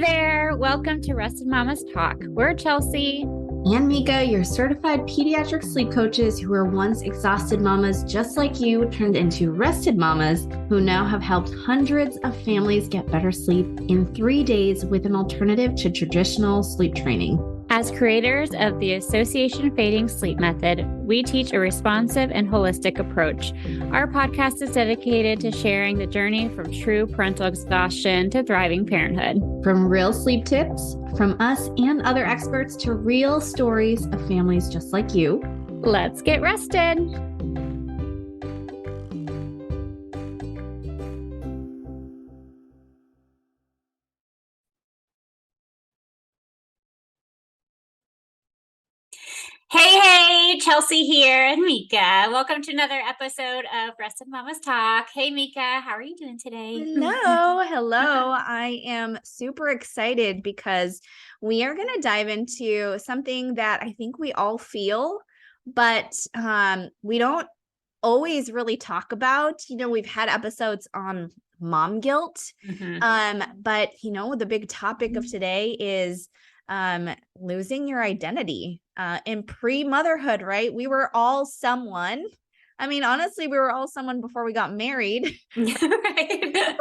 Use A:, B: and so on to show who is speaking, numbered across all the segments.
A: there. Welcome to Rested Mamas Talk. We're Chelsea
B: and Mika, your certified pediatric sleep coaches who were once exhausted mamas just like you turned into rested mamas who now have helped hundreds of families get better sleep in 3 days with an alternative to traditional sleep training.
A: As creators of the Association Fading Sleep Method, we teach a responsive and holistic approach. Our podcast is dedicated to sharing the journey from true parental exhaustion to thriving parenthood.
B: From real sleep tips from us and other experts to real stories of families just like you.
A: Let's get rested. Hey, Chelsea here and Mika. Welcome to another episode of Rested Mamas Talk. Hey, Mika, how are you doing today?
B: Hello. I am super excited because we are going to dive into something that I think we all feel, but we don't always really talk about. You know, we've had episodes on mom guilt, but the big topic of today is losing your identity in pre-motherhood, right? We were all someone. I mean, honestly, we were all someone before we got married.
A: Right.
B: That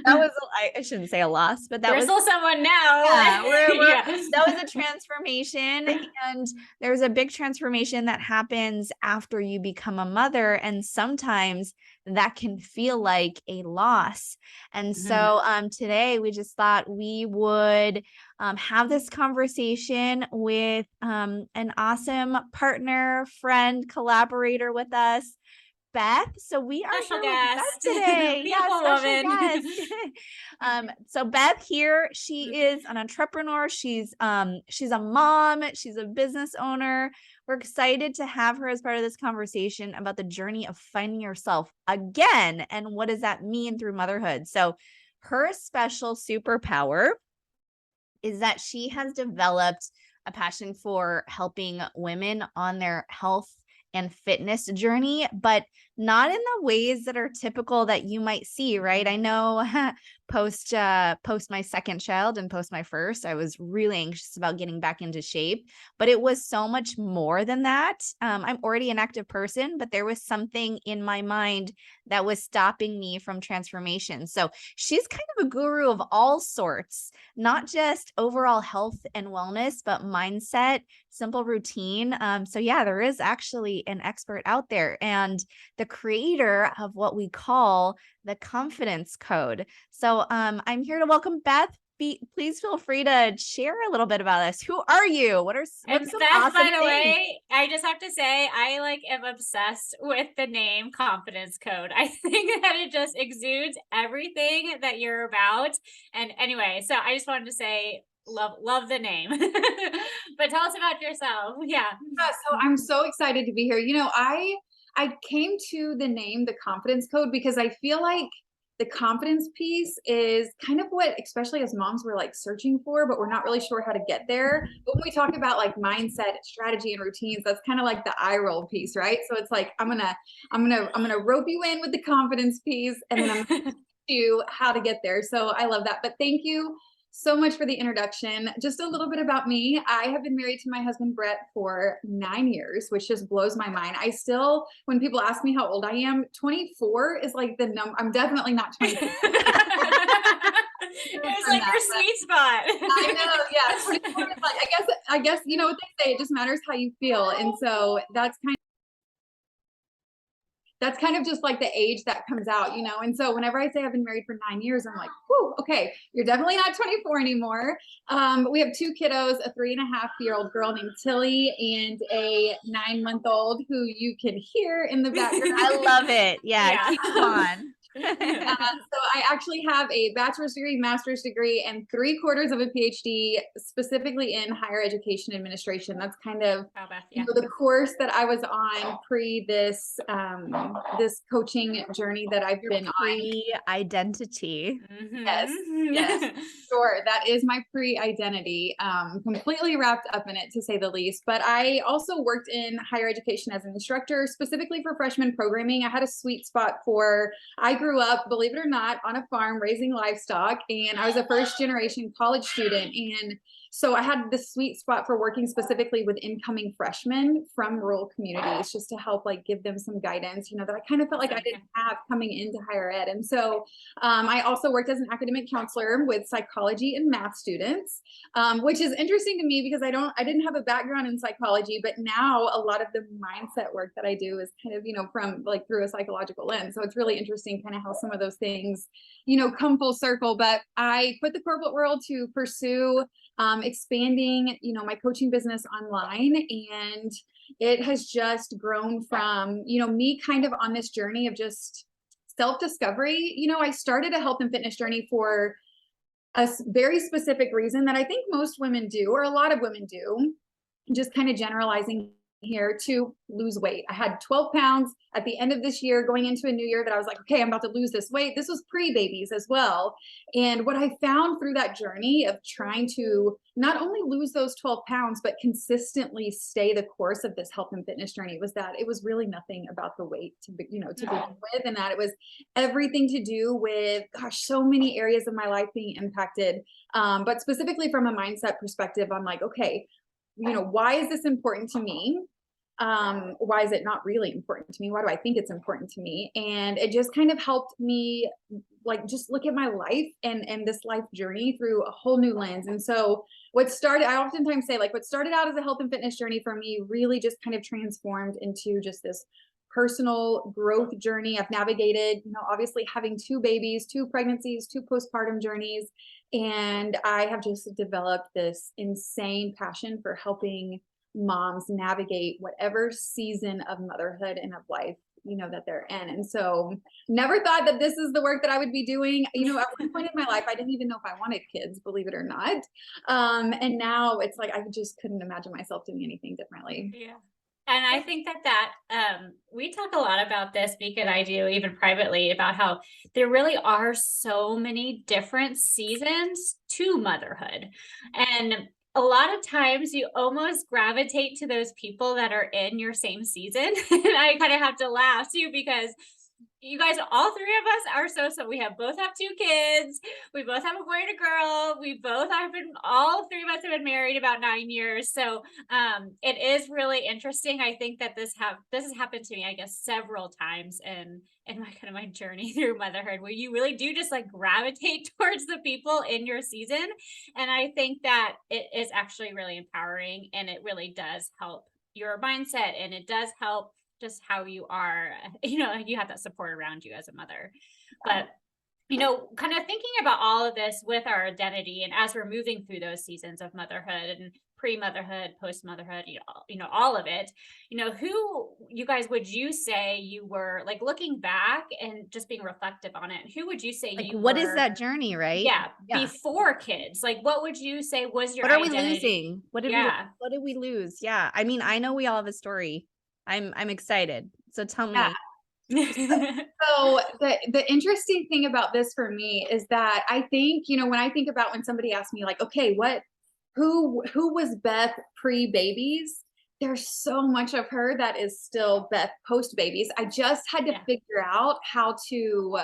B: was, I shouldn't say a loss, but
A: we're still someone now.
B: Yeah, that was a transformation. And there's a big transformation that happens after you become a mother. And sometimes that can feel like a loss. And so today we just thought we would have this conversation with an awesome partner, friend, collaborator with us, Beth. So we are
A: special guest
B: today.
A: Special
B: guest. So Beth here, she is an entrepreneur. She's a mom. She's a business owner. We're excited to have her as part of this conversation about the journey of finding yourself again and what does that mean through motherhood. So her special superpower is that she has developed a passion for helping women on their health and fitness journey, but not in the ways that are typical that you might see, right? I know post my second child and post my first, I was really anxious about getting back into shape, but it was so much more than that. I'm already an active person, but there was something in my mind that was stopping me from transformation. So she's kind of a guru of all sorts, not just overall health and wellness, but mindset, simple routine. So yeah, there is actually an expert out there and the creator of what we call the confidence code. So I'm here to welcome Beth. Please feel free to share a little bit about us. Who are you? What's
A: Beth,
B: awesome
A: by the way, I just have to say, I am obsessed with the name Confidence Code. I think that it just exudes everything that you're about. And anyway, so I just wanted to say, love the name. But tell us about yourself. Yeah.
C: So I'm so excited to be here. I came to the name The Confidence Code because I feel like the confidence piece is kind of what, especially as moms, we're like searching for, but we're not really sure how to get there. But when we talk about like mindset, strategy, and routines, that's kind of like the eye roll piece, right? So it's like I'm gonna rope you in with the confidence piece, and then I'm gonna teach you how to get there. So I love that. But thank you so much for the introduction. Just a little bit about me. I have been married to my husband, Brett, for 9 years, which just blows my mind. I still, when people ask me how old I am, 24 is like the number. I'm definitely not 24.
A: It was like your sweet spot.
C: I know, yeah. 24 is like, I guess, you know what they say, it just matters how you feel. And so that's kind of just like the age that comes out, you know? And so whenever I say I've been married for 9 years, I'm like, whew, okay, you're definitely not 24 anymore. But we have 2 kiddos, a 3.5-year-old girl named Tilly and a 9-month-old who you can hear in the background.
B: I love it. Yeah. Keep on.
C: So I actually have a bachelor's degree, master's degree, and 3/4 of a PhD specifically in higher education administration. That's kind of the course that I was on pre this coaching journey that I've been on.
B: Pre-identity.
C: Yes, sure. That is my pre-identity, completely wrapped up in it, to say the least. But I also worked in higher education as an instructor, specifically for freshman programming. I had a sweet spot for, I grew up, believe it or not, on a farm raising livestock, and I was a first generation college student. And so I had this sweet spot for working specifically with incoming freshmen from rural communities, just to help like give them some guidance, you know, that I kind of felt like I didn't have coming into higher ed. And so I also worked as an academic counselor with psychology and math students, which is interesting to me because I didn't have a background in psychology, but now a lot of the mindset work that I do is kind of, you know, from like through a psychological lens. So it's really interesting kind of how some of those things, you know, come full circle. But I quit the corporate world to pursue expanding, you know, my coaching business online, and it has just grown from, you know, me kind of on this journey of just self-discovery. You know, I started a health and fitness journey for a very specific reason that I think most women do, or a lot of women do, just kind of generalizing here, to lose weight. I had 12 pounds at the end of this year, going into a new year, that I was like, okay, I'm about to lose this weight. This was pre-babies as well. And what I found through that journey of trying to not only lose those 12 pounds, but consistently stay the course of this health and fitness journey, was that it was really nothing about the weight to begin with, and that it was everything to do with, gosh, so many areas of my life being impacted. But specifically from a mindset perspective, I'm like, okay, you know, why is this important to me? Why is it not really important to me? Why do I think it's important to me? And it just kind of helped me like just look at my life and this life journey through a whole new lens. And so I oftentimes say, like, what started out as a health and fitness journey for me really just kind of transformed into just this personal growth journey. I've navigated, you know, obviously having 2 babies, 2 pregnancies, 2 postpartum journeys. And I have just developed this insane passion for helping moms navigate whatever season of motherhood and of life, you know, that they're in. And so never thought that this is the work that I would be doing. You know, at one point in my life, I didn't even know if I wanted kids, believe it or not. And now it's like, I just couldn't imagine myself doing anything differently.
A: Yeah. And I think that we talk a lot about this, Mika and I do, even privately, about how there really are so many different seasons to motherhood. And a lot of times you almost gravitate to those people that are in your same season. And I kind of have to laugh too, because you guys, all 3 of us are so we both have 2 kids. We both have a boy and a girl. All 3 of us have been married about 9 years. So it is really interesting. I think that this has happened to me, I guess, several times in my journey through motherhood, where you really do just like gravitate towards the people in your season. And I think that it is actually really empowering, and it really does help your mindset, and it does help just how you are, you know, you have that support around you as a mother. But, you know, kind of thinking about all of this with our identity, and as we're moving through those seasons of motherhood and pre-motherhood, post-motherhood, you know, all of it, you know, who you guys, would you say you were, like, looking back and just being reflective on it, who would you say
B: like,
A: you
B: what
A: were,
B: is that journey, right?
A: yeah, before kids? Like, what would you say was your
B: what are we
A: identity?
B: losing? What did we lose? Yeah. I mean, I know we all have a story. I'm excited. So tell me.
C: So the interesting thing about this for me is that I think, you know, when I think about when somebody asks me like, okay, who was Beth pre-babies? There's so much of her that is still Beth post-babies. I just had to figure out how to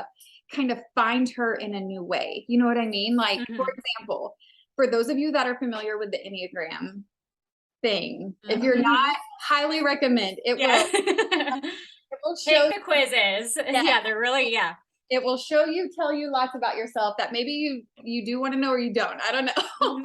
C: kind of find her in a new way. You know what I mean? Like, for example, for those of you that are familiar with the Enneagram thing, if you're not, highly recommend it. Will show
A: take the quizzes. Yeah, they're really,
C: it will tell you lots about yourself that maybe you do want to know or you don't. I don't know.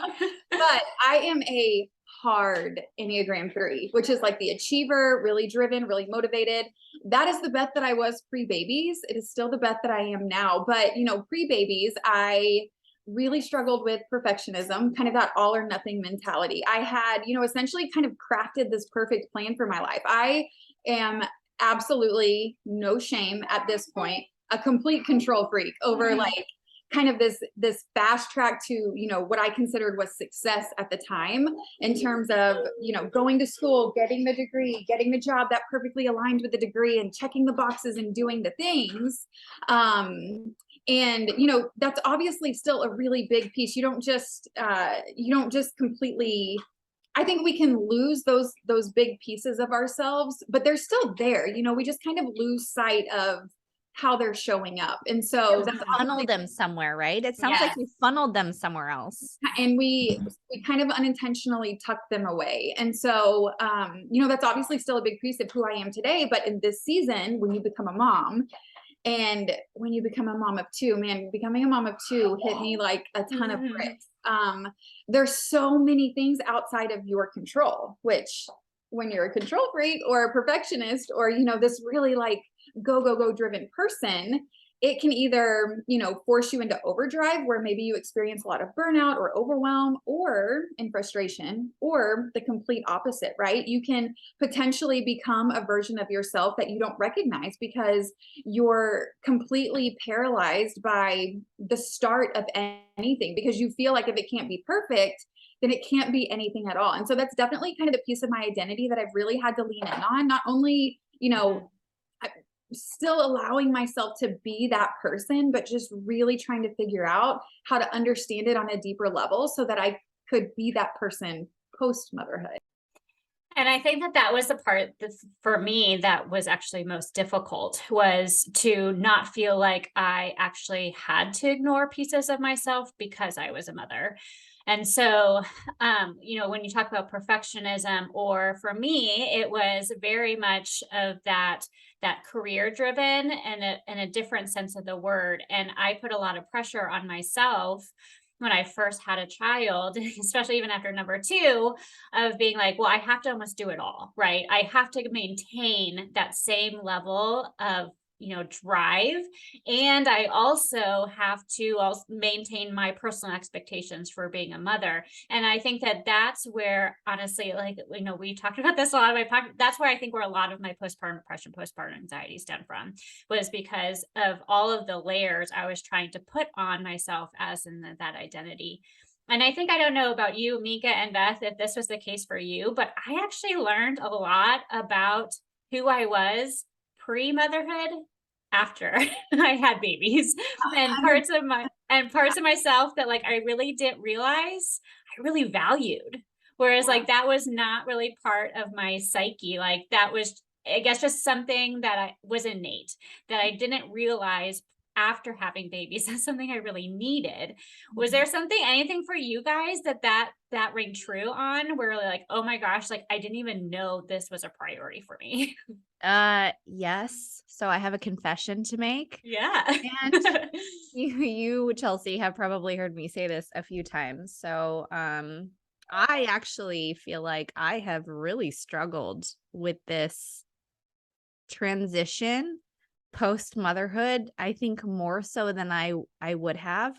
C: But I am a hard Enneagram 3, which is like the achiever, really driven, really motivated. That is the Beth that I was pre-babies. It is still the Beth that I am now. But, you know, pre-babies, I really struggled with perfectionism, kind of that all or nothing mentality. I had, you know, essentially kind of crafted this perfect plan for my life. I am absolutely, no shame at this point, a complete control freak over like kind of this fast track to, you know, what I considered was success at the time, in terms of, you know, going to school, getting the degree, getting the job that perfectly aligned with the degree, and checking the boxes and doing the things. And, you know, that's obviously still a really big piece. You don't just completely, I think we can lose those big pieces of ourselves, but they're still there. You know, we just kind of lose sight of how they're showing up. And so
B: You
C: that's
B: funneled them somewhere, right? It sounds like
A: Yes.
B: you funneled them somewhere else.
C: and we kind of unintentionally tucked them away. And so you know, that's obviously still a big piece of who I am today, but in this season, when you become a mom, and when you become a mom of two, man, becoming a mom of two hit me like a ton of bricks. There's so many things outside of your control, which when you're a control freak or a perfectionist, or, you know, this really like go driven person, it can either, you know, force you into overdrive where maybe you experience a lot of burnout or overwhelm or in frustration, or the complete opposite, right? You can potentially become a version of yourself that you don't recognize because you're completely paralyzed by the start of anything, because you feel like if it can't be perfect, then it can't be anything at all. And so that's definitely kind of the piece of my identity that I've really had to lean in on, not only, you know, still allowing myself to be that person, but just really trying to figure out how to understand it on a deeper level so that I could be that person post motherhood.
A: And I think that that was the part that for me that was actually most difficult, was to not feel like I actually had to ignore pieces of myself because I was a mother. And so, you know, when you talk about perfectionism, or for me, it was very much of that career driven and a different sense of the word. And I put a lot of pressure on myself when I first had a child, especially even after number two, of being like, well, I have to almost do it all, right? I have to maintain that same level of, you know, drive. And I also have to also maintain my personal expectations for being a mother. And I think that that's where, honestly, like, you know, we talked about this a lot of my podcast. That's where I think where a lot of my postpartum depression, postpartum anxiety stemmed from, was because of all of the layers I was trying to put on myself as in that identity. And I think, I don't know about you, Mika and Beth, if this was the case for you, but I actually learned a lot about who I was pre-motherhood after I had babies, and parts of myself that like I really didn't realize I really valued. Whereas like that was not really part of my psyche. Like that was, I guess, just something that I was innate that I didn't realize after having babies. That's something I really needed. Was there anything for you guys that rang true on, where like, oh my gosh, like I didn't even know this was a priority for me?
B: Yes. So I have a confession to make.
A: Yeah.
B: And you, Chelsea, have probably heard me say this a few times. So, I actually feel like I have really struggled with this transition post motherhood. I think more so than I would have.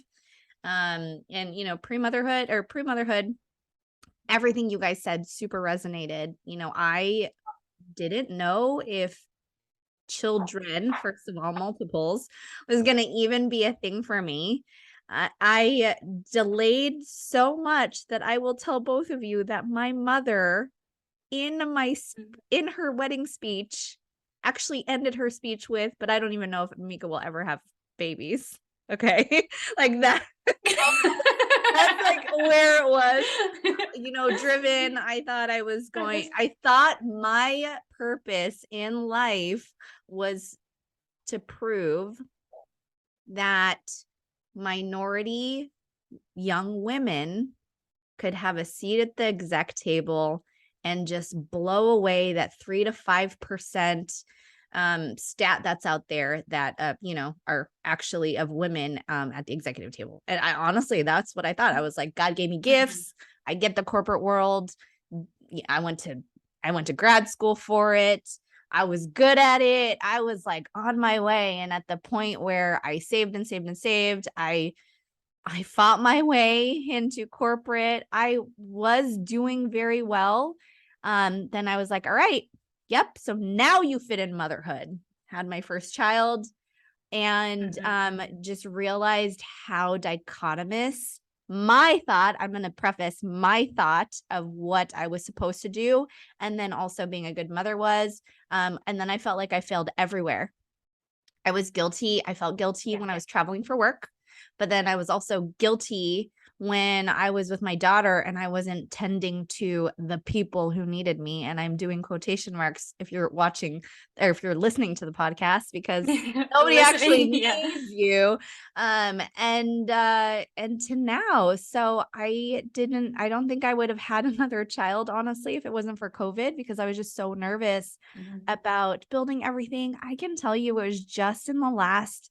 B: And you know, pre-motherhood, everything you guys said super resonated. You know, I didn't know if children, first of all, multiples, was going to even be a thing for me. I delayed so much that I will tell both of you that my mother in her wedding speech actually ended her speech with, but I don't even know if Mika will ever have babies. Okay. Like that. That's like where it was, you know, driven. I thought my purpose in life was to prove that minority young women could have a seat at the exec table and just blow away that 3 to 5% stat that's out there that you know, are actually of women at the executive table. And I honestly, that's what I thought. I was like, God gave me gifts. I get the corporate world. I went to grad school for it. I was good at it. I was like on my way. And at the point where I saved and saved and saved, I fought my way into corporate. I was doing very well. Then I was like, all right, yep. So now you fit in motherhood. Had my first child and just realized how dichotomous I'm going to preface my thought of what I was supposed to do. And then also being a good mother was. And then I felt like I failed everywhere. I was guilty. I felt guilty when I was traveling for work, but then I was also guilty when I was with my daughter and I wasn't tending to the people who needed me. And I'm doing quotation marks if you're watching or if you're listening to the podcast, because nobody actually needs you. And to now. So I don't think I would have had another child, honestly, if it wasn't for COVID, because I was just so nervous about building everything. I can tell you it was just in the last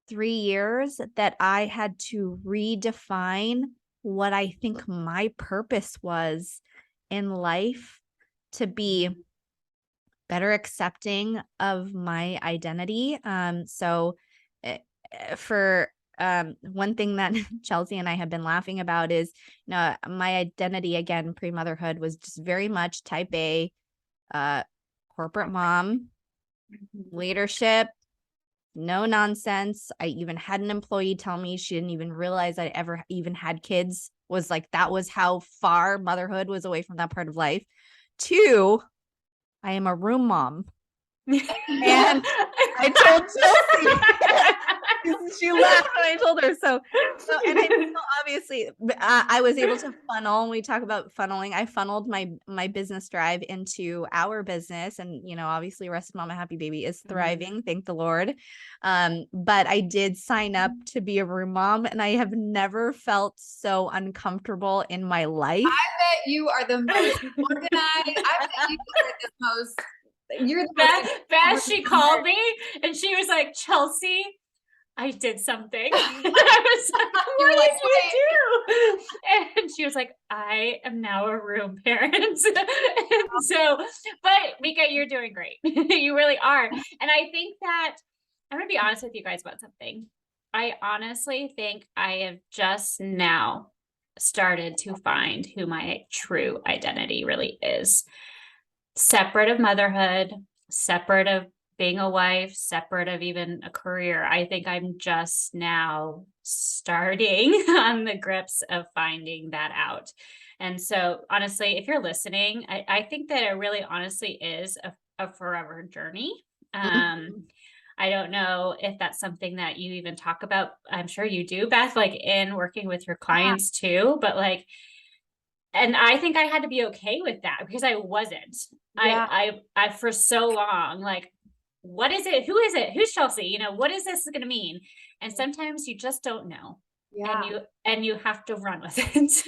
B: 3 years that I had to redefine what I think my purpose was in life, to be better accepting of my identity. So for one thing that Chelsea and I have been laughing about is, my identity, again, pre-motherhood, was just very much type A, corporate mom, leadership, no nonsense. I even had an employee tell me she didn't even realize I ever even had kids. Was like, that was how far motherhood was away from that part of life. 2, I am a room mom. And I told Chelsea, she laughed when I told her. So and obviously I was able to funnel, and we talk about funneling. I funneled my business drive into our business, and obviously Rested Mama Happy Baby is thriving, thank the Lord. But I did sign up to be a room mom, and I have never felt so uncomfortable in my life.
C: I bet you are the most organized. I bet you are the most. You're the
A: Beth, she called me and she was like, Chelsea, I did something. I was like, what did you do? And she was like, I am now a room parent. And so, but Mika, you're doing great. You really are. And I think that I'm going to be honest with you guys about something. I honestly think I have just now started to find who my true identity really is. Separate of motherhood, separate of being a wife, separate of even a career. I think I'm just now starting on the grips of finding that out. And so honestly, if you're listening, I think that it really honestly is a forever journey. I don't know if that's something that you even talk about. I'm sure you do, Beth, like in working with your clients too, but like, and I think I had to be okay with that because I wasn't. I for so long, like, what is it? Who is it? Who's Chelsea? What is this going to mean? And sometimes you just don't know. Yeah. And you have to run with it.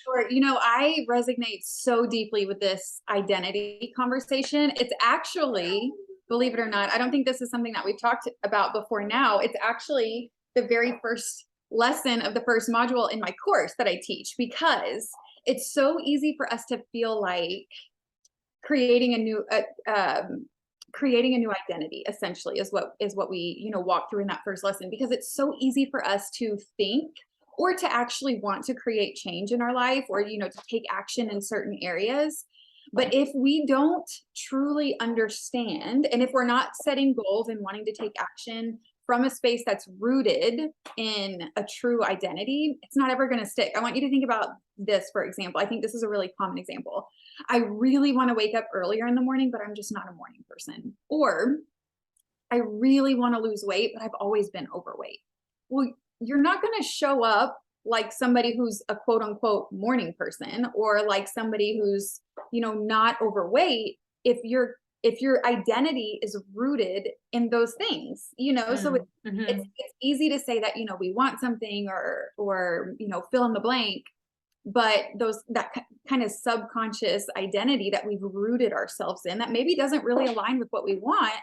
C: Or, I resonate so deeply with this identity conversation. It's actually, believe it or not, I don't think this is something that we've talked about before now. It's actually the very first lesson of the first module in my course that I teach, because it's so easy for us to feel like creating a new identity, essentially, is what we walk through in that first lesson, because it's so easy for us to think or to actually want to create change in our life, or to take action in certain areas. But if we don't truly understand, and if we're not setting goals and wanting to take action from a space that's rooted in a true identity, it's not ever going to stick. I want you to think about this, for example. I think this is a really common example. I really want to wake up earlier in the morning, but I'm just not a morning person. Or I really want to lose weight, but I've always been overweight. Well, you're not going to show up like somebody who's a quote unquote morning person, or like somebody who's, not overweight, if your identity is rooted in those things, so it's easy to say that, we want something or fill in the blank, but that kind of subconscious identity that we've rooted ourselves in, that maybe doesn't really align with what we want,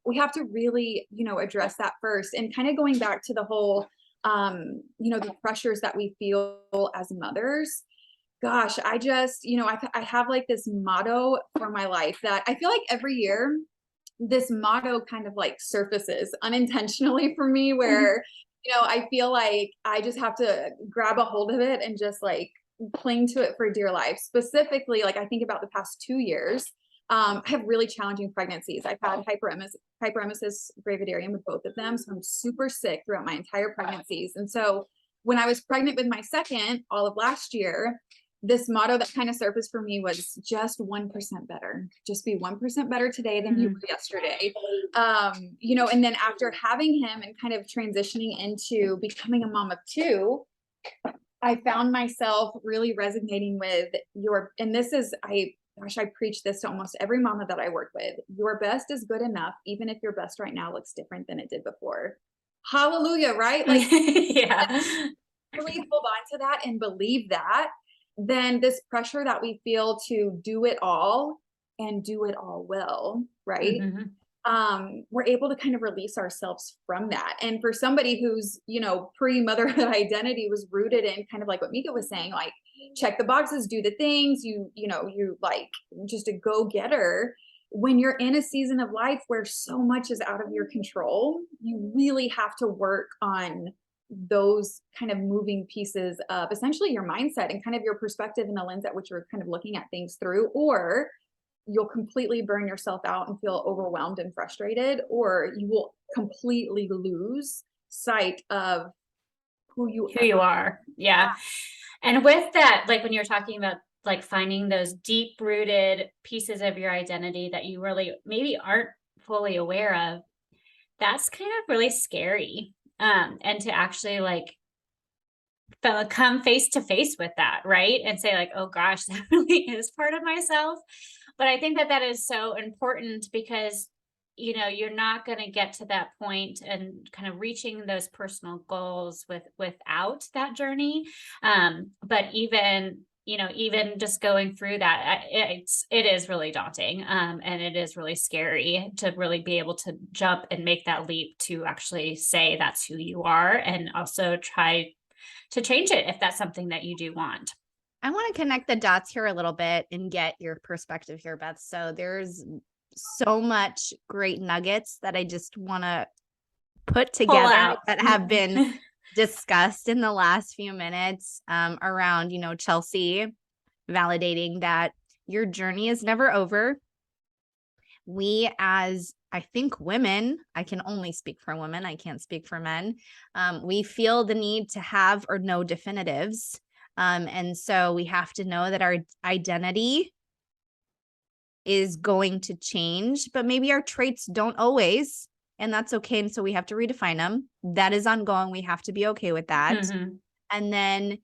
C: we have to really, address that first. And kind of going back to the whole, the pressures that we feel as mothers. Gosh, I just, I have like this motto for my life that I feel like every year this motto kind of like surfaces unintentionally for me, where, I feel like I just have to grab a hold of it and just like cling to it for dear life. Specifically, like I think about the past 2 years, I have really challenging pregnancies. I've had hyperemesis gravidarum with both of them. So I'm super sick throughout my entire pregnancies. And so when I was pregnant with my second, all of last year, this motto that kind of surfaced for me was just 1% better. Just be 1% better today than you were yesterday. And then after having him and kind of transitioning into becoming a mom of 2, I found myself really resonating with and this is, gosh, I preach this to almost every mama that I work with. Your best is good enough, even if your best right now looks different than it did before. Hallelujah, right? Like,
A: Yeah.
C: really hold on to that and believe that, then this pressure that we feel to do it all and do it all well, right?
A: Mhm.
C: We're able to kind of release ourselves from that. And for somebody who's, pre-motherhood identity was rooted in kind of like what Mika was saying, like check the boxes, do the things, you like just a go-getter. When you're in a season of life where so much is out of your control, you really have to work on those kind of moving pieces of essentially your mindset and kind of your perspective and the lens at which you're kind of looking at things through, or you'll completely burn yourself out and feel overwhelmed and frustrated, or you will completely lose sight of who
A: you are. Yeah. And with that, like when you're talking about like finding those deep rooted pieces of your identity that you really maybe aren't fully aware of, that's kind of really scary. And to actually like come face to face with that, right? And say like, oh gosh, that really is part of myself. But I think that that is so important because you're not going to get to that point and kind of reaching those personal goals without that journey. But even just going through that, it is really daunting, and it is really scary to really be able to jump and make that leap to actually say that's who you are, and also try to change it if that's something that you do want.
B: I want to connect the dots here a little bit and get your perspective here, Beth. So there's so much great nuggets that I just want to put
A: Pull
B: together
A: out.
B: that have been discussed in the last few minutes around, Chelsea validating that your journey is never over. We, as I think women, I can only speak for women, I can't speak for men, we feel the need to have or know definitives. And so we have to know that our identity is going to change, but maybe our traits don't always, and that's okay. And so we have to redefine them. That is ongoing. We have to be okay with that.
A: Mhm.
B: And then,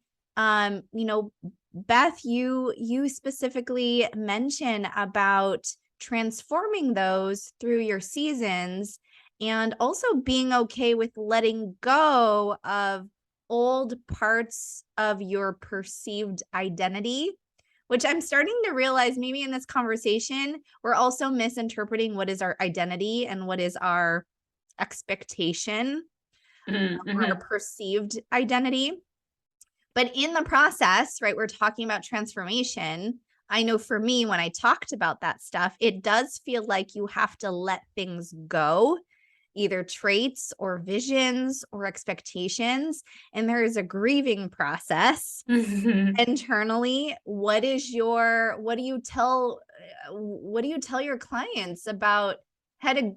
B: Beth, you specifically mention about transforming those through your seasons and also being okay with letting go of old parts of your perceived identity, which I'm starting to realize maybe in this conversation, we're also misinterpreting what is our identity and what is our expectation or our perceived identity. But in the process, right, we're talking about transformation. I know for me, when I talked about that stuff, it does feel like you have to let things go, either traits or visions or expectations. And there is a grieving process internally. What do you tell your clients about how to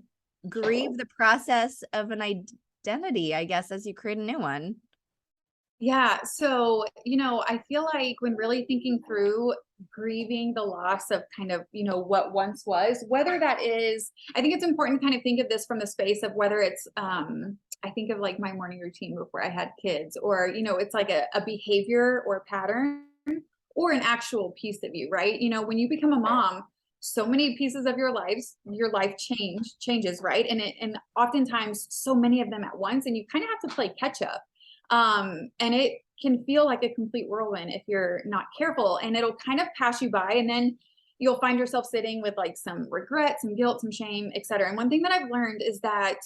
B: grieve the process of an identity, I guess, as you create a new one?
C: Yeah. So, I feel like when really thinking through grieving the loss of kind of, what once was, whether that is, I think it's important to kind of think of this from the space of whether it's, I think of like my morning routine before I had kids, or, it's like a behavior or a pattern or an actual piece of you, right? When you become a mom, so many pieces of your life changes, right? And oftentimes so many of them at once, and you kind of have to play catch up. And it can feel like a complete whirlwind if you're not careful, and it'll kind of pass you by. And then you'll find yourself sitting with like some regret, some guilt, some shame, et cetera. And one thing that I've learned is that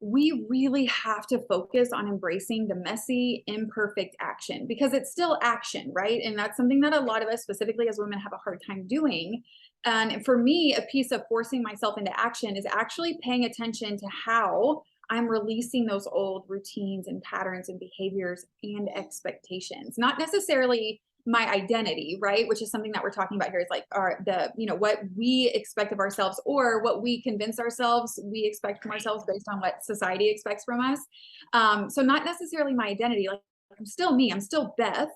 C: we really have to focus on embracing the messy, imperfect action, because it's still action, right? And that's something that a lot of us, specifically as women, have a hard time doing. And for me, a piece of forcing myself into action is actually paying attention to how I'm releasing those old routines and patterns and behaviors and expectations, not necessarily my identity, right? Which is something that we're talking about here, is like what we expect of ourselves, or what we convince ourselves we expect from ourselves based on what society expects from us. So not necessarily my identity. Like, I'm still me, I'm still Beth,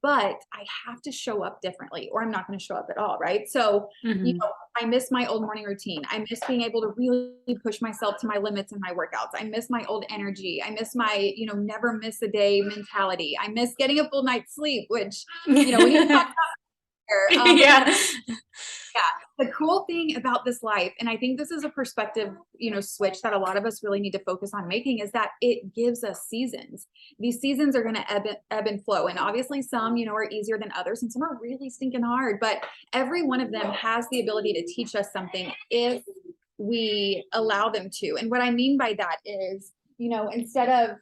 C: but I have to show up differently or I'm not going to show up at all. Right. So, you
A: Mhm.
C: know, I miss my old morning routine. I miss being able to really push myself to my limits in my workouts. I miss my old energy. I miss my, never miss a day mentality. I miss getting a full night's sleep, which, we need to talk here.
A: Yeah.
C: Yeah, the cool thing about this life, and I think this is a perspective, switch that a lot of us really need to focus on making, is that it gives us seasons. These seasons are going to ebb and flow. And obviously some, are easier than others and some are really stinking hard, but every one of them has the ability to teach us something if we allow them to. And what I mean by that is, instead of,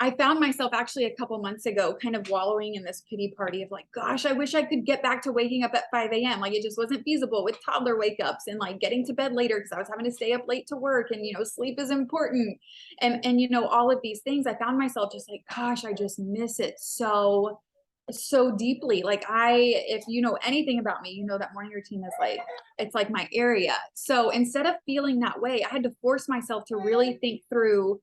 C: I found myself actually a couple months ago kind of wallowing in this pity party of like, gosh, I wish I could get back to waking up at 5 a.m. Like it just wasn't feasible with toddler wake ups and like getting to bed later because I was having to stay up late to work and, sleep is important. And, all of these things, I found myself just like, gosh, I just miss it so deeply. Like if you know anything about me, that morning routine is like, it's like my area. So instead of feeling that way, I had to force myself to really think through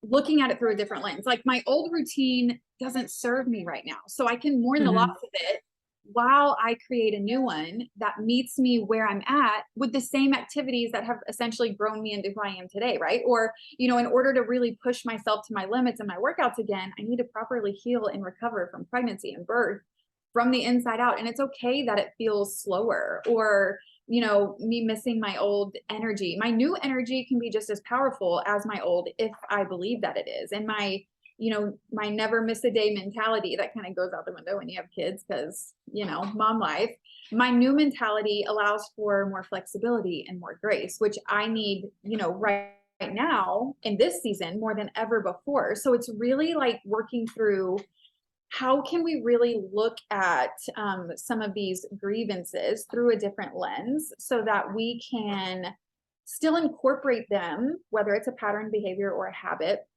C: looking at it through a different lens. Like my old routine doesn't serve me right now. So I can mourn the loss of it while I create a new one that meets me where I'm at with the same activities that have essentially grown me into who I am today. Right. Or, in order to really push myself to my limits and my workouts again, I need to properly heal and recover from pregnancy and birth from the inside out. And it's okay that it feels slower or, me missing my old energy. My new energy can be just as powerful as my old if I believe that it is. And my never miss a day mentality that kind of goes out the window when you have kids because, mom life. My new mentality allows for more flexibility and more grace, which I need, right now in this season more than ever before. So it's really like working through how can we really look at some of these grievances through a different lens so that we can still incorporate them, whether it's a pattern behavior or a habit,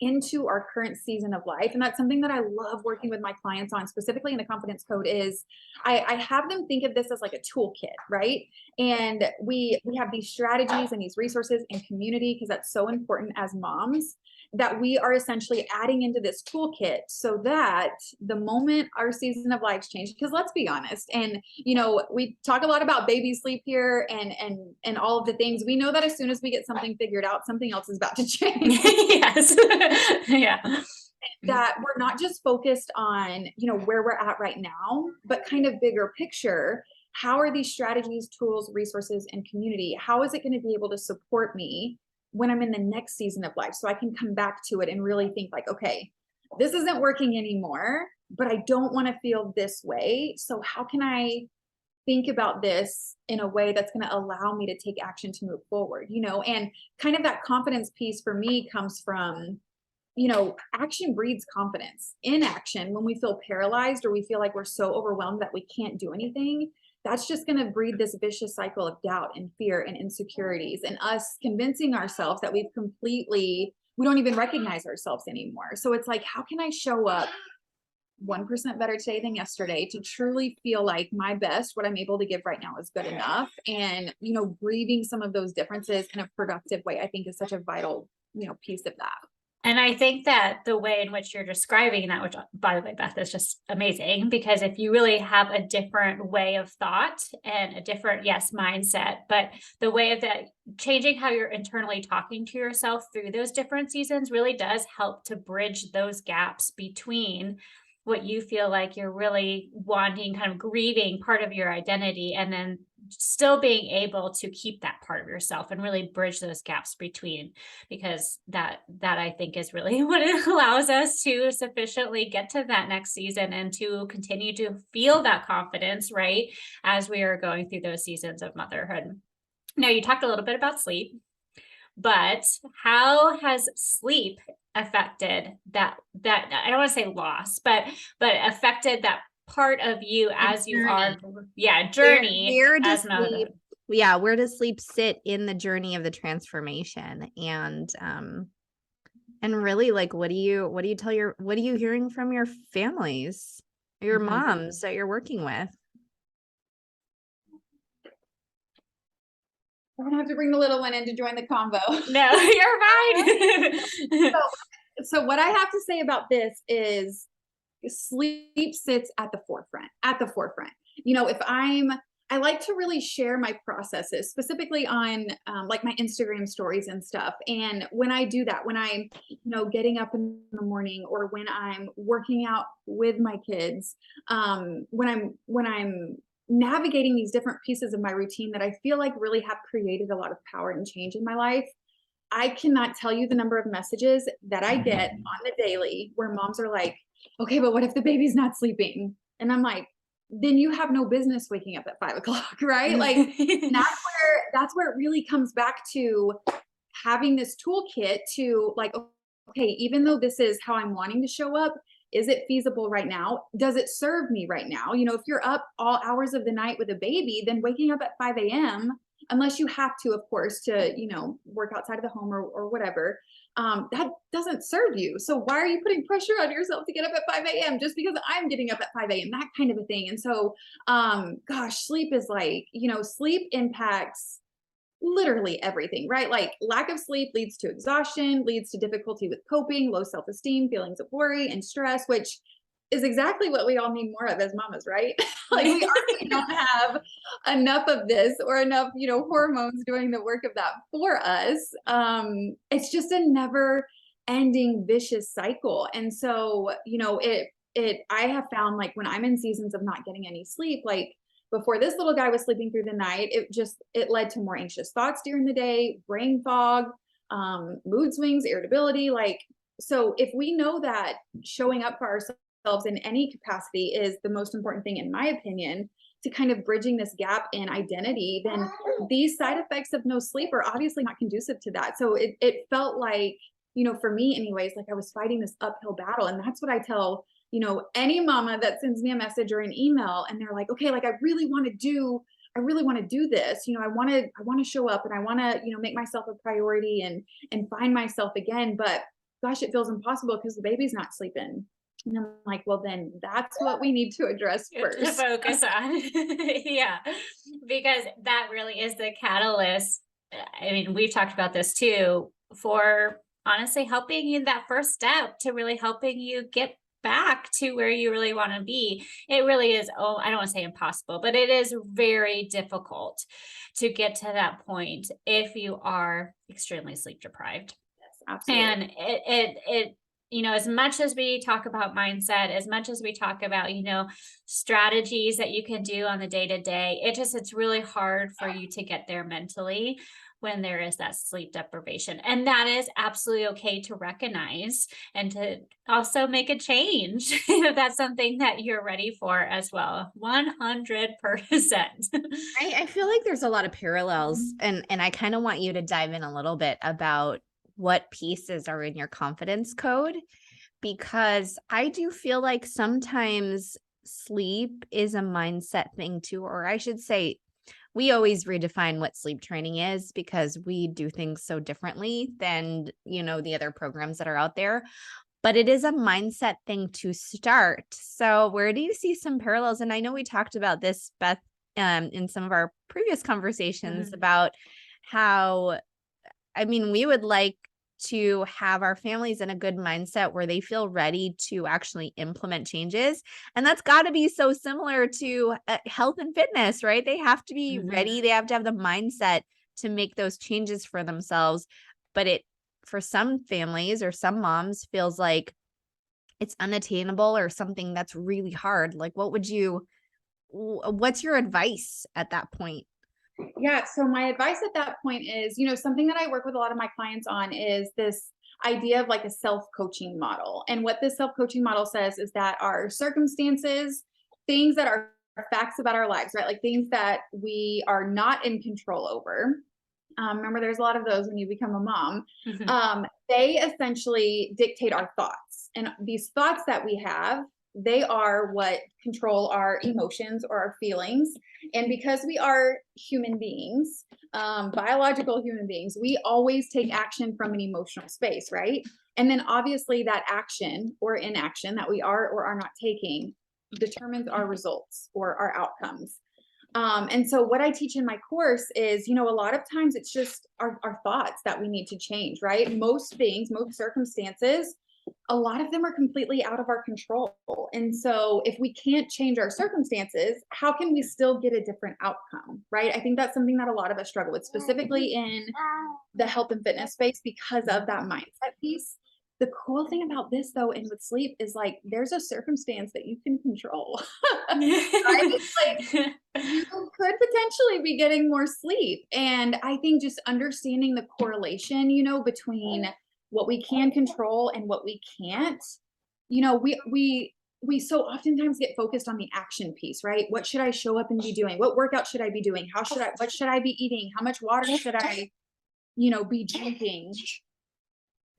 C: into our current season of life. And that's something that I love working with my clients on, specifically in the confidence code, is I have them think of this as like a toolkit, right? And we have these strategies and these resources and community, because that's so important as moms, that we are essentially adding into this toolkit so that the moment our season of lives change, because let's be honest, and we talk a lot about baby sleep here and all of the things. We know that as soon as we get something figured out, something else is about to change.
A: Yes. Yeah.
C: That we're not just focused on, where we're at right now, but kind of bigger picture. How are these strategies, tools, resources, and community? How is it going to be able to support me when I'm in the next season of life? So I can come back to it and really think like, okay, this isn't working anymore, but I don't want to feel this way. So how can I think about this in a way that's going to allow me to take action to move forward, and kind of that confidence piece for me comes from, action breeds confidence. Inaction, when we feel paralyzed or we feel like we're so overwhelmed that we can't do anything, that's just going to breed this vicious cycle of doubt and fear and insecurities and us convincing ourselves that we don't even recognize ourselves anymore. So it's like, how can I show up 1% better today than yesterday to truly feel like my best, what I'm able to give right now is good enough? And, grieving some of those differences in a productive way, I think is such a vital, piece of that.
A: And I think that the way in which you're describing that, which by the way, Beth, is just amazing, because if you really have a different way of thought and a different, yes, mindset, but the way of that, changing how you're internally talking to yourself through those different seasons really does help to bridge those gaps between what you feel like you're really wanting, kind of grieving part of your identity, and then still being able to keep that part of yourself and really bridge those gaps between, because that I think is really what it allows us to sufficiently get to that next season and to continue to feel that confidence, right, as we are going through those seasons of motherhood. Now, you talked a little bit about sleep, but how has sleep affected that I don't want to say loss, but affected that part of you as you are, journey
B: where does
A: as motherhood?
B: where does sleep sit in the journey of the transformation? And really, like, what are you hearing from your families, your moms that you're working with?
C: I'm gonna have to bring the little one in to join the convo.
A: No, you're fine.
C: So what I have to say about this is, sleep sits at the forefront. You know, I like to really share my processes specifically on like my Instagram stories and stuff. And when I do that, when I'm, you know, getting up in the morning, or when I'm working out with my kids, when I'm navigating these different pieces of my routine that I feel like really have created a lot of power and change in my life, I cannot tell you the number of messages that I get on the daily where moms are like, okay, but what if the baby's not sleeping? And I'm like, then you have no business waking up at 5 o'clock, right? Like that's where it really comes back to having this toolkit to like, okay, even though this is how I'm wanting to show up, is it feasible right now? Does it serve me right now? You know, if you're up all hours of the night with a baby, then waking up at 5 a.m., unless you have to, of course, to, you know, work outside of the home or whatever, that doesn't serve you. So why are you putting pressure on yourself to get up at 5 a.m. just because I'm getting up at 5 a.m., that kind of a thing. And so, gosh, sleep is like, you know, sleep impacts literally everything, right? Like lack of sleep leads to exhaustion, leads to difficulty with coping, low self-esteem, feelings of worry and stress, which is exactly what we all need more of as mamas, right? Like we already don't have enough of this or enough, you know, hormones doing the work of that for us. It's just a never ending vicious cycle. And so, you know, I have found like when I'm in seasons of not getting any sleep, like before this little guy was sleeping through the night, it led to more anxious thoughts during the day, brain fog, mood swings, irritability. Like, so if we know that showing up for ourselves in any capacity is the most important thing, in my opinion, to kind of bridging this gap in identity, then these side effects of no sleep are obviously not conducive to that. So it felt like, you know, for me anyways, like I was fighting this uphill battle. And that's what I tell, you know, any mama that sends me a message or an email and they're like, okay, like I really want to do this. You know, I want to show up and I want to, you know, make myself a priority and find myself again. But gosh, it feels impossible because the baby's not sleeping. And I'm like, well, then that's what we need to address
A: To
C: first.
A: focus on. Yeah, because that really is the catalyst. I mean, we've talked about this too, for honestly helping you that first step to really helping you get back to where you really want to be. It really is, oh, I don't want to say impossible, but it is very difficult to get to that point if you are extremely sleep deprived.
C: Yes, absolutely.
A: And it you know, as much as we talk about mindset, as much as we talk about, you know, strategies that you can do on the day to day, it's really hard for you to get there mentally when there is that sleep deprivation. And that is absolutely okay to recognize and to also make a change if that's something that you're ready for as well. 100%.
B: I feel like there's a lot of parallels, and I kind of want you to dive in a little bit about what pieces are in your confidence code, because I do feel like sometimes sleep is a mindset thing too, or I should say, we always redefine what sleep training is because we do things so differently than, you know, the other programs that are out there. But it is a mindset thing to start. So where do you see some parallels? And I know we talked about this, Beth, in some of our previous conversations about how, I mean, we would like to have our families in a good mindset where they feel ready to actually implement changes. And that's got to be so similar to health and fitness, right? They have to be ready. They have to have the mindset to make those changes for themselves. But it, for some families or some moms, feels like it's unattainable or something that's really hard. Like, what's your advice at that point?
C: Yeah. So my advice at that point is, you know, something that I work with a lot of my clients on is this idea of like a self-coaching model. And what this self-coaching model says is that our circumstances, things that are facts about our lives, right? Like things that we are not in control over. Remember, there's a lot of those when you become a mom. They essentially dictate our thoughts. And these thoughts that we have, they are what control our emotions or our feelings. And because we are human beings, biological human beings, we always take action from an emotional space, right? And then obviously that action or inaction that we are or are not taking determines our results or our outcomes. And so what I teach in my course is, you know, a lot of times it's just our thoughts that we need to change, right? Most things, most circumstances, a lot of them are completely out of our control. And so if we can't change our circumstances, how can we still get a different outcome, right? I think that's something that a lot of us struggle with, specifically in the health and fitness space, because of that mindset piece. The cool thing about this, though, and with sleep, is like there's a circumstance that you can control. Right? Like you could potentially be getting more sleep. And I think just understanding the correlation, between what we can control and what we can't, we so oftentimes get focused on the action piece, right? What should I show up and be doing? What workout should I be doing? What should I be eating? How much water should I, be drinking?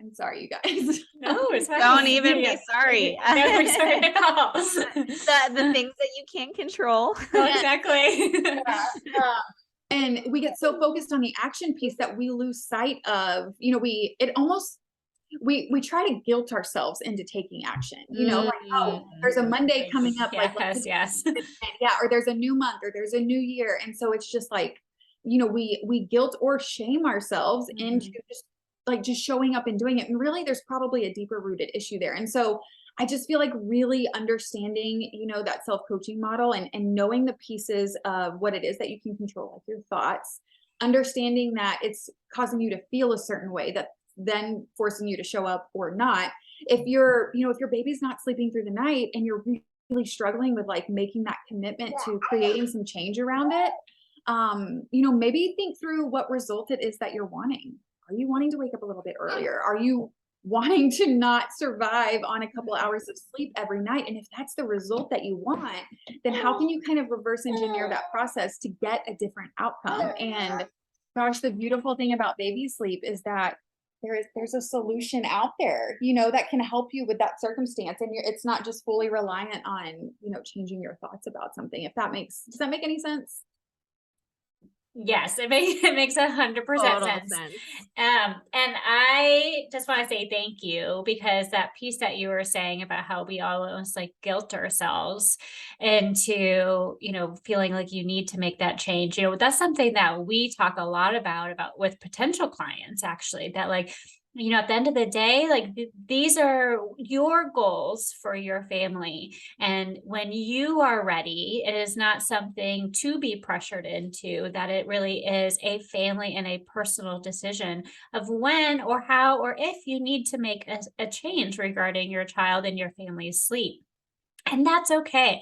C: I'm sorry, you guys.
A: No, it's fine.
B: Don't even
A: Yeah.
B: be sorry.
A: No, we're sorry at all.
B: The things that you can't control.
A: No, exactly.
C: Yeah. And we get so focused on the action piece that we lose sight of, we try to guilt ourselves into taking action, like, oh, there's a Monday coming up.
A: Yes.
C: Yeah. Or there's a new month, or there's a new year. And so it's just like, we guilt or shame ourselves into just showing up and doing it. And really there's probably a deeper rooted issue there. And so I just feel like really understanding, that self-coaching model and knowing the pieces of what it is that you can control, like your thoughts, understanding that it's causing you to feel a certain way that then forcing you to show up or not. If if your baby's not sleeping through the night and you're really struggling with like making that commitment to creating some change around it, maybe think through what result it is that you're wanting. Are you wanting to wake up a little bit earlier? Are you wanting to not survive on a couple hours of sleep every night? And if that's the result that you want, then how can you kind of reverse engineer that process to get a different outcome? And gosh, the beautiful thing about baby sleep is that there's a solution out there, that can help you with that circumstance. And it's not just fully reliant on, changing your thoughts about something. Does that make any sense?
A: Yes, it makes 100% sense. And I just want to say thank you, because that piece that you were saying about how we almost like guilt ourselves into, feeling like you need to make that change. That's something that we talk a lot about with potential clients, actually, that like, at the end of the day, like these are your goals for your family. And when you are ready, it is not something to be pressured into, that it really is a family and a personal decision of when or how, or if you need to make a change regarding your child and your family's sleep. And that's okay.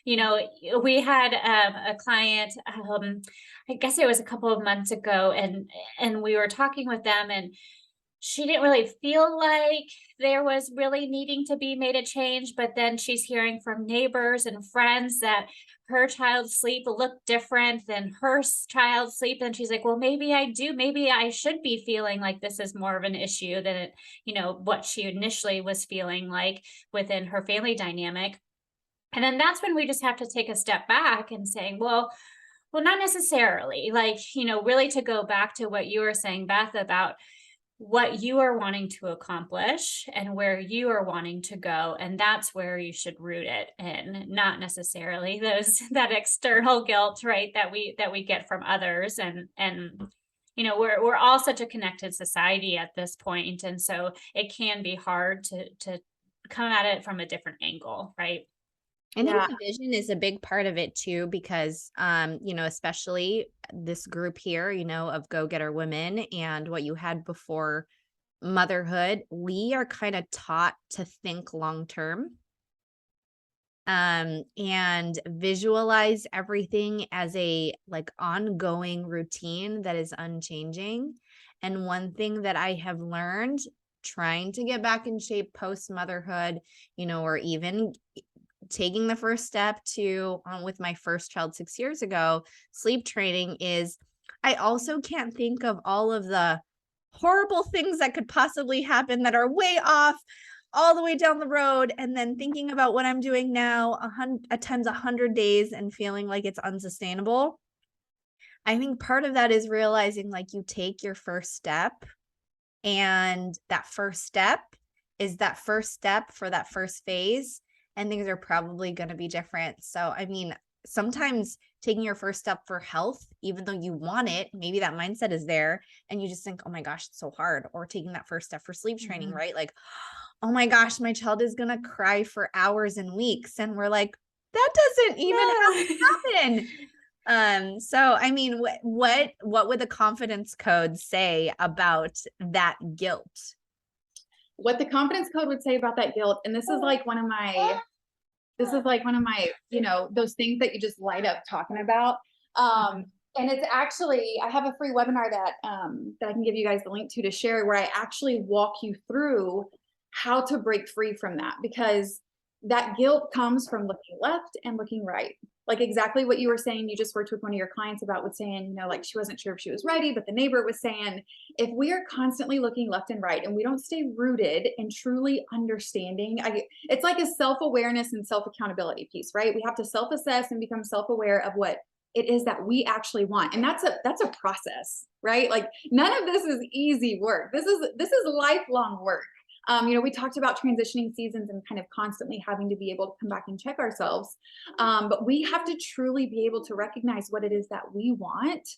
A: We had a client, I guess it was a couple of months ago, and we were talking with them, and she didn't really feel like there was really needing to be made a change, but then she's hearing from neighbors and friends that her child's sleep looked different than her child's sleep. And she's like, well, maybe I should be feeling like this is more of an issue than what she initially was feeling like within her family dynamic. And then that's when we just have to take a step back and saying, well, not necessarily, like, really to go back to what you were saying, Beth, about what you are wanting to accomplish and where you are wanting to go. And that's where you should root it in, not necessarily that external guilt, right, that we get from others. And we're all such a connected society at this point. And so it can be hard to come at it from a different angle, right?
B: I think the vision is a big part of it too, because, especially this group here, of go-getter women and what you had before motherhood, we are kind of taught to think long-term, and visualize everything as a like ongoing routine that is unchanging. And one thing that I have learned trying to get back in shape post-motherhood, or even taking the first step to with my first child 6 years ago, sleep training, is I also can't think of all of the horrible things that could possibly happen that are way off all the way down the road, and then thinking about what I'm doing now at times 100 days and feeling like it's unsustainable. I think part of that is realizing like you take your first step, and that first step is that first step for that first phase. And things are probably going to be different. So, I mean, sometimes taking your first step for health, even though you want it, maybe that mindset is there and you just think, oh my gosh, it's so hard. Or taking that first step for sleep training, right? Like, oh my gosh, my child is going to cry for hours and weeks. And we're like, that doesn't even have to happen. So, I mean, what would the confidence code say about that guilt?
C: What the confidence code would say about that guilt, and this is like one of my, you know, those things that you just light up talking about. And it's actually, I have a free webinar that I can give you guys the link to share, where I actually walk you through how to break free from that, because that guilt comes from looking left and looking right. Like exactly what you were saying, you just worked with one of your clients about, with saying, you know, like she wasn't sure if she was ready, but the neighbor was saying, if we are constantly looking left and right and we don't stay rooted and truly understanding, it's like a self-awareness and self-accountability piece, right? We have to self-assess and become self-aware of what it is that we actually want. And that's a process, right? Like none of this is easy work. This is lifelong work. You know, we talked about transitioning seasons and kind of constantly having to be able to come back and check ourselves. But we have to truly be able to recognize what it is that we want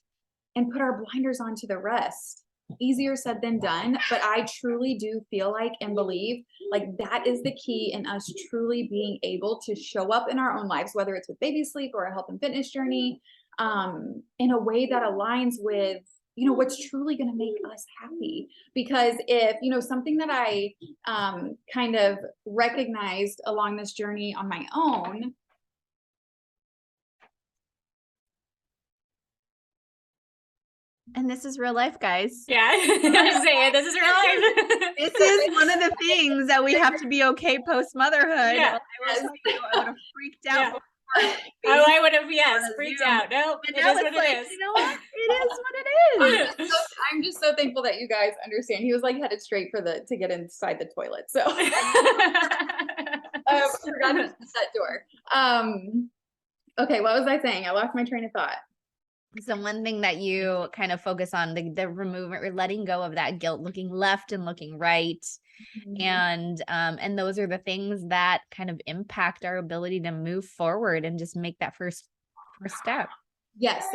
C: and put our blinders on to the rest. Easier said than done, but I truly do feel like and believe like that is the key in us truly being able to show up in our own lives, whether it's with baby sleep or a health and fitness journey, in a way that aligns with, you know, what's truly going to make us happy. Because if, you know, something that I kind of recognized along this journey on my own,
B: and this is real life, guys.
A: Yeah, I'm saying this is real life.
B: This is one of the things that we have to be okay post-motherhood.
A: Yeah.
B: I would have freaked out.
A: Yeah.
B: Before.
A: Oh, I would have, yes, freaked out. Nope,
B: And
A: it
B: now
A: is
B: it's
A: what
B: like,
A: it is.
B: you know what? It is what it is.
C: I'm just so thankful that you guys understand. He was like headed straight for to get inside the toilet. So I forgot to shut that door. Okay, what was I saying? I lost my train of thought.
B: So one thing that you kind of focus on, the removement or letting go of that guilt, looking left and looking right. And those are the things that kind of impact our ability to move forward and just make that first step.
C: Yes.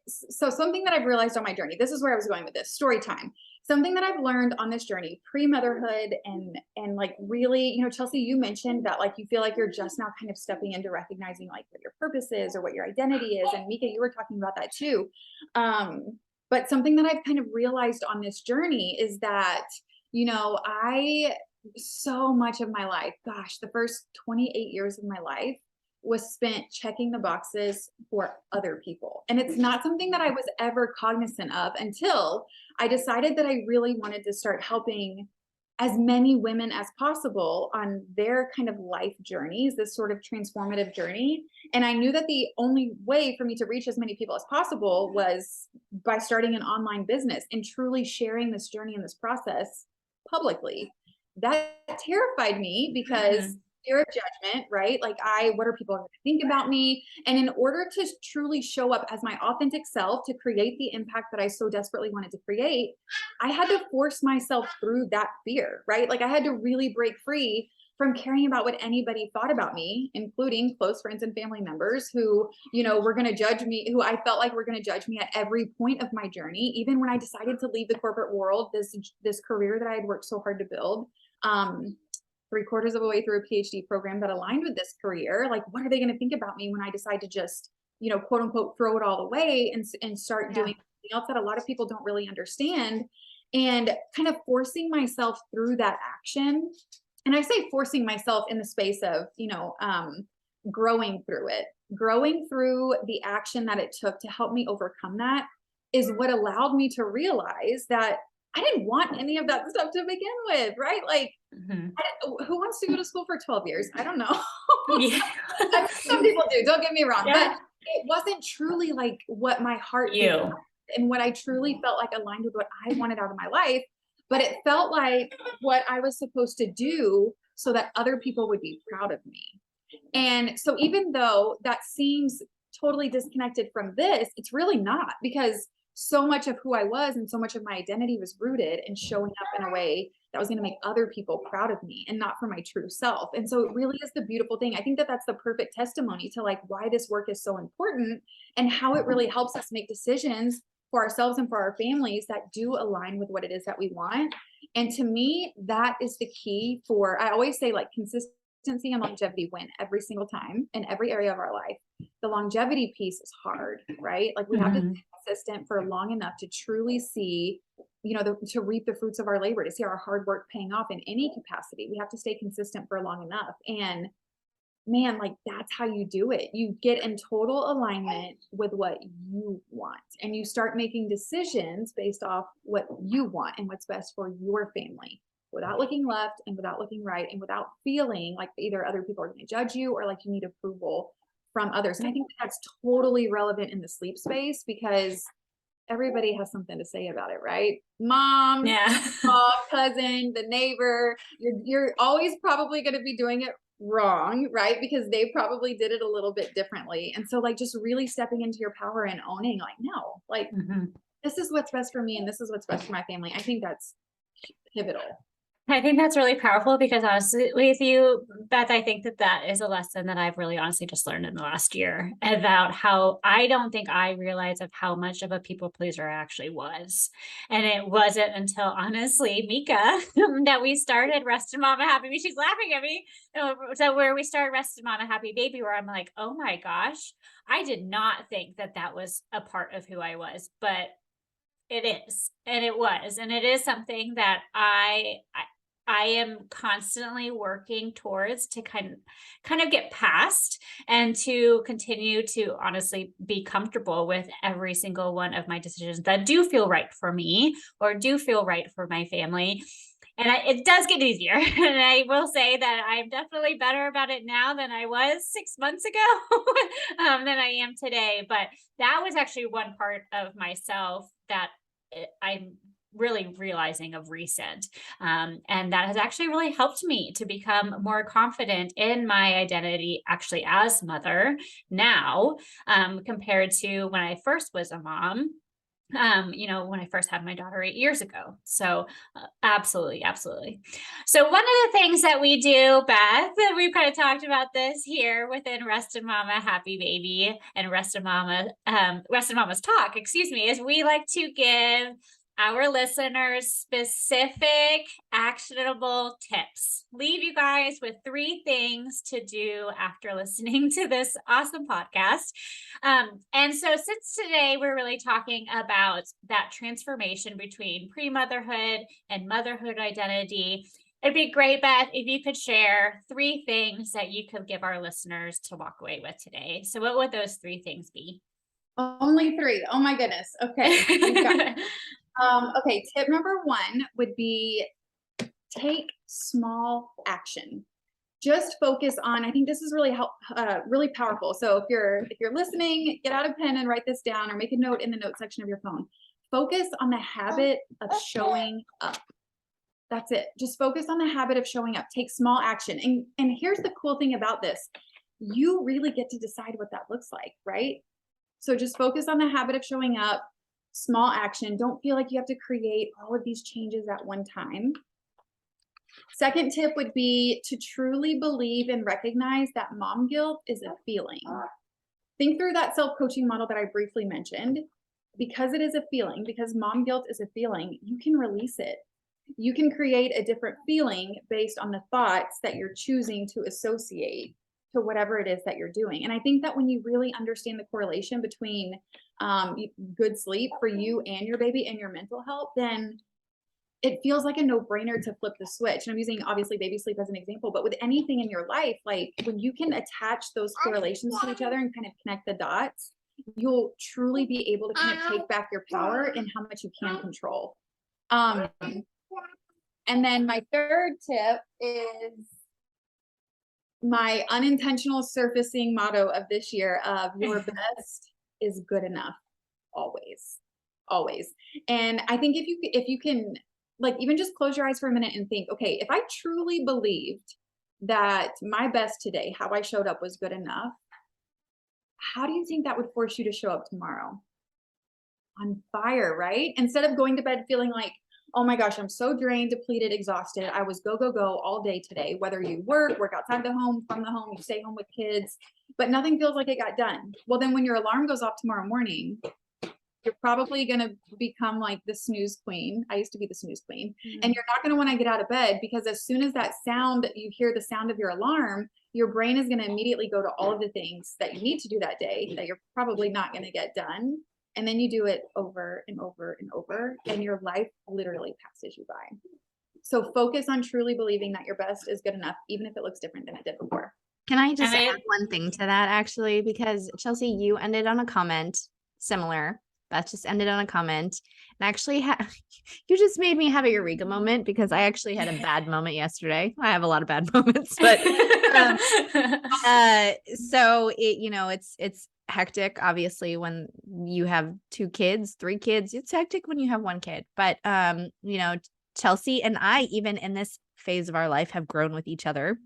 C: So something that I've realized on my journey, this is where I was going with this story time. Something that I've learned on this journey, pre-motherhood and like really, you know, Chelsea, you mentioned that like you feel like you're just now kind of stepping into recognizing like what your purpose is or what your identity is. And Mika, you were talking about that too. But something that I've kind of realized on this journey is that, you know, so much of my life, gosh, the first 28 years of my life was spent checking the boxes for other people. And it's not something that I was ever cognizant of until I decided that I really wanted to start helping as many women as possible on their kind of life journeys, this sort of transformative journey. And I knew that the only way for me to reach as many people as possible was by starting an online business and truly sharing this journey and this process publicly. That terrified me because fear of judgment, right? Like what are people going to think about me? And in order to truly show up as my authentic self, to create the impact that I so desperately wanted to create, I had to force myself through that fear, right? Like I had to really break free from caring about what anybody thought about me, including close friends and family members who, you know, were going to judge me, who I felt like were going to judge me at every point of my journey. Even when I decided to leave the corporate world, this career that I had worked so hard to build, 3/4 of the way through a PhD program that aligned with this career, like, what are they going to think about me when I decide to just, you know, quote unquote, throw it all away and start doing something else that a lot of people don't really understand, and kind of forcing myself through that action. And I say forcing myself in the space of, you know, growing through the action that it took to help me overcome that is what allowed me to realize that I didn't want any of that stuff to begin with, right? Like, who wants to go to school for 12 years? I don't know. Some people do, don't get me wrong, but it wasn't truly like what my heart did and what I truly felt like aligned with what I wanted out of my life. But it felt like what I was supposed to do so that other people would be proud of me. And so even though that seems totally disconnected from this, it's really not, because so much of who I was and so much of my identity was rooted in showing up in a way that was going to make other people proud of me and not for my true self. And so it really is the beautiful thing. I think that that's the perfect testimony to like why this work is so important and how it really helps us make decisions for ourselves and for our families that do align with what it is that we want. And to me, that is the key for, I always say, like, consistency and longevity win every single time in every area of our life. The longevity piece is hard, right? Like, we have to be consistent for long enough to truly see, you know, to reap the fruits of our labor, to see our hard work paying off in any capacity. We have to stay consistent for long enough. And man, like, that's how you do it. You get in total alignment with what you want, and you start making decisions based off what you want and what's best for your family, without looking left and without looking right, and without feeling like either other people are going to judge you or like you need approval from others. And I think that's totally relevant in the sleep space, because everybody has something to say about it, right? Mom,
A: Yeah.
C: cousin, the neighbor, you're always probably going to be doing it wrong, right? Because they probably did it a little bit differently. And so, like, just really stepping into your power and owning, like, no, like, this is what's best for me and this is what's best for my family. I think that's pivotal.
A: I think that's really powerful, because honestly with you, Beth, I think that that is a lesson that I've really honestly just learned in the last year, about how I don't think I realized of how much of a people pleaser I actually was. And it wasn't until, honestly, Mika, that we started Rested Mama Happy Baby. She's laughing at me. So where we started Rested Mama Happy Baby, where I'm like, oh my gosh, I did not think that that was a part of who I was, but it is, and it was, and it is something that I am constantly working towards to kind of get past, and to continue to honestly be comfortable with every single one of my decisions that do feel right for me or do feel right for my family. And it does get easier. And I will say that I'm definitely better about it now than I was 6 months ago, than I am today. But that was actually one part of myself that I'm really realizing of recent. And that has actually really helped me to become more confident in my identity, actually, as mother now, compared to when I first was a mom. You know, when I first had my daughter 8 years ago. So absolutely, absolutely. So one of the things that we do, Beth, and we've kind of talked about this here within Rested Mama Happy Baby and Rested Mama's Talk, excuse me, is we like to give our listeners specific actionable tips. Leave you guys with 3 things to do after listening to this awesome podcast. And so since today we're really talking about that transformation between pre-motherhood and motherhood identity, it'd be great, Beth, if you could share 3 things that you could give our listeners to walk away with today. So what would those 3 things be?
C: Only 3. Oh my goodness. Okay. Okay. Tip number 1 would be take small action. Just focus on, I think this is really really powerful. So if you're listening, get out a pen and write this down, or make a note in the note section of your phone. Focus on the habit of showing up. That's it. Just focus on the habit of showing up. Take small action. And here's the cool thing about this. You really get to decide what that looks like, right? So just focus on the habit of showing up, small action. Don't feel like you have to create all of these changes at one time. Second tip would be to truly believe and recognize that mom guilt is a feeling. Think through that self-coaching model that I briefly mentioned. Because it is a feeling, because mom guilt is a feeling, you can release it. You can create a different feeling based on the thoughts that you're choosing to associate to whatever it is that you're doing. And I think that when you really understand the correlation between good sleep for you and your baby and your mental health, then it feels like a no-brainer to flip the switch. And I'm using obviously baby sleep as an example, but with anything in your life, like when you can attach those correlations to each other and kind of connect the dots, you'll truly be able to kind of take back your power and how much you can control. And then my third tip is my unintentional surfacing motto of this year of your best is good enough. Always, always. And I think if you can, like, even just close your eyes for a minute and think, okay, if I truly believed that my best today, how I showed up, was good enough, how do you think that would force you to show up tomorrow? On fire, right? Instead of going to bed feeling like, oh my gosh, I'm so drained, depleted, exhausted. I was go, go, go all day today. Whether you work outside the home, from the home, you stay home with kids, but nothing feels like it got done. Well, then when your alarm goes off tomorrow morning, you're probably going to become like the snooze queen. I used to be the snooze queen.
A: Mm.
C: And you're not going to want to get out of bed, because as soon as you hear the sound of your alarm, your brain is going to immediately go to all of the things that you need to do that day that you're probably not going to get done. And then you do it over and over and over, and your life literally passes you by. So focus on truly believing that your best is good enough, even if it looks different than it did before.
B: Can I just add one thing to that, actually? Because Chelsea, you ended on a comment similar. Beth just ended on a comment. And actually, you just made me have a eureka moment, because I actually had a bad moment yesterday. I have a lot of bad moments, but so it's hectic, obviously, when you have 2 kids, 3 kids. It's hectic when you have 1 kid. But Chelsea and I, even in this phase of our life, have grown with each other.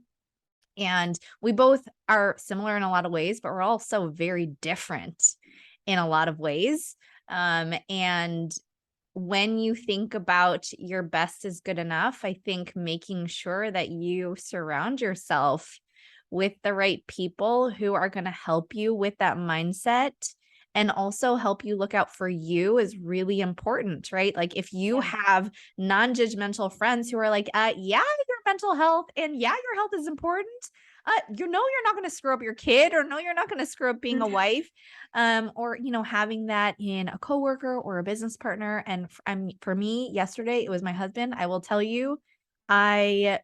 B: And we both are similar in a lot of ways, but we're also very different in a lot of ways. And when you think about your best is good enough, I think making sure that you surround yourself with the right people who are going to help you with that mindset and also help you look out for you is really important, right? Like if you have non-judgmental friends who are like, yeah, your mental health and yeah, your health is important. You're not going to screw up your kid, or no, you're not going to screw up being a wife, or, having that in a coworker or a business partner. And for me, yesterday, it was my husband. I will tell you, I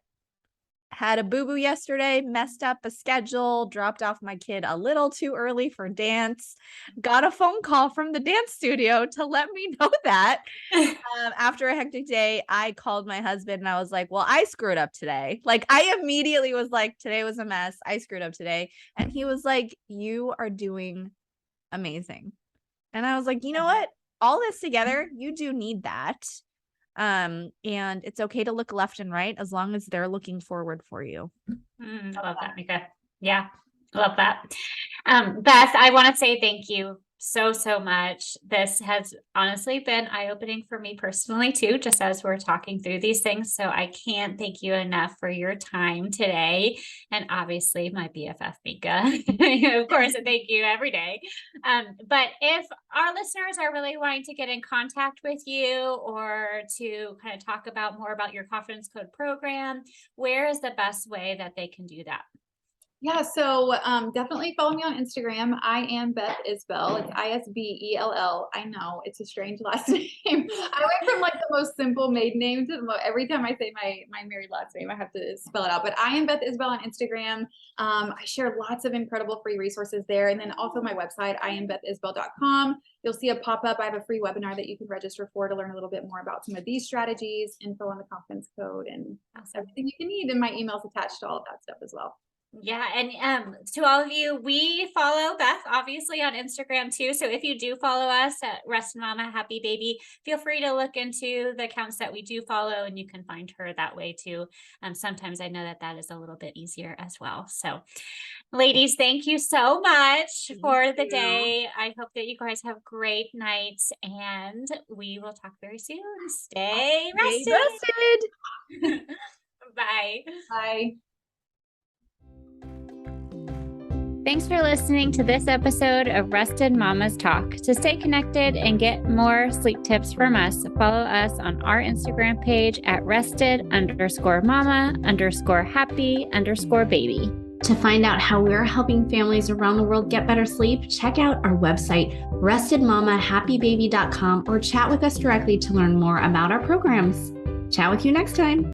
B: had a boo-boo yesterday, messed up a schedule, dropped off my kid a little too early for dance, got a phone call from the dance studio to let me know that. After a hectic day, I called my husband and I was like, well, I screwed up today. Like I immediately was like, today was a mess. I screwed up today. And he was like, you are doing amazing. And I was like, you know what? All this together, you do need that. And it's okay to look left and right as long as they're looking forward for you.
A: I love that, Mika. Yeah, I love that. Beth, I want to say thank you so much. This has honestly been eye-opening for me personally too, just as we're talking through these things. So I can't thank you enough for your time today. And obviously my BFF Mika, of course, and thank you every day. But if our listeners are really wanting to get in contact with you or to kind of talk about more about your Confidence Code program, where is the best way that they can do that?
C: Yeah, so definitely follow me on Instagram. I am Beth Isbell. It's Isbell. I know it's a strange last name. I went from like the most simple maiden name to every time I say my married last name, I have to spell it out. But I am Beth Isbell on Instagram. I share lots of incredible free resources there. And then also my website, IamBethIsbell.com. You'll see a pop-up. I have a free webinar that you can register for to learn a little bit more about some of these strategies, info on the Confidence Code, and everything you can need. And my email's attached to all of that stuff as well.
A: Yeah. And to all of you, we follow Beth obviously on Instagram too. So if you do follow us at Rested Mama Happy Baby, feel free to look into the accounts that we do follow and you can find her that way too. Sometimes I know that is a little bit easier as well. So ladies, thank you so much for the day. I hope that you guys have great nights and we will talk very soon. Stay rested. Bye.
C: Bye.
A: Thanks for listening to this episode of Rested Mamas Talk. To stay connected and get more sleep tips from us, follow us on our Instagram page at rested_mama_happy_baby.
D: To find out how we're helping families around the world get better sleep, check out our website, restedmamahappybaby.com, or chat with us directly to learn more about our programs. Chat with you next time.